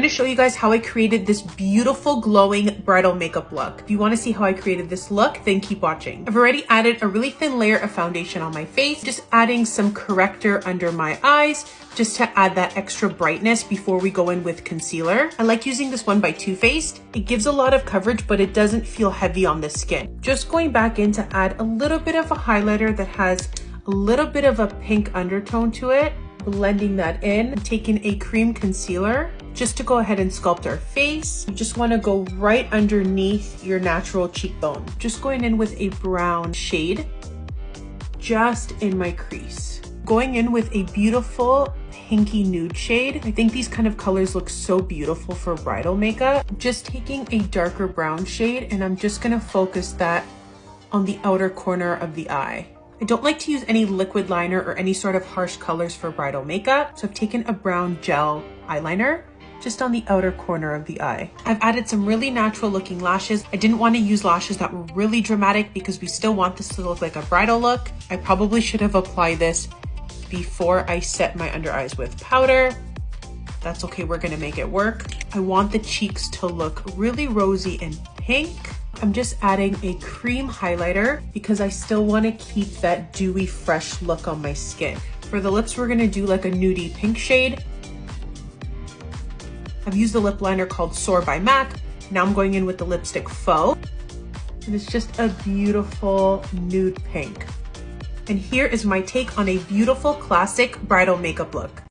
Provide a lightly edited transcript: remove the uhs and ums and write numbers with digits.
I'm going to show you guys how I created this beautiful glowing bridal makeup look. If you want to see how I created this look, then keep watching. I've already added a really thin layer of foundation on my face, just adding some corrector under my eyes just to add that extra brightness before we go in with concealer. I like using this one by Too Faced. It gives a lot of coverage, but it doesn't feel heavy on the skin. Just going back in to add a little bit of a highlighter that has a little bit of a pink undertone to it, blending that in, taking a cream concealer just to go ahead and sculpt our face. You just want to go right underneath your natural cheekbone. Just going in with a brown shade just in my crease. Going in with a beautiful pinky nude shade. I think these kind of colors look so beautiful for bridal makeup. Just taking a darker brown shade and I'm just going to focus that on the outer corner of the eye. I don't like to use any liquid liner or any sort of harsh colors for bridal makeup, so I've taken a brown gel eyeliner just on the outer corner of the eye. I've added some really natural looking lashes. I didn't want to use lashes that were really dramatic because we still want this to look like a bridal look. I probably should have applied this before I set my under eyes with powder. That's okay, we're gonna make it work. I want the cheeks to look really rosy and pink. I'm just adding a cream highlighter because I still want to keep that dewy, fresh look on my skin. For the lips, we're gonna do like a nudie pink shade. I've used the lip liner called Soar by MAC. Now I'm going in with the lipstick Faux. And it's just a beautiful nude pink. And here is my take on a beautiful classic bridal makeup look.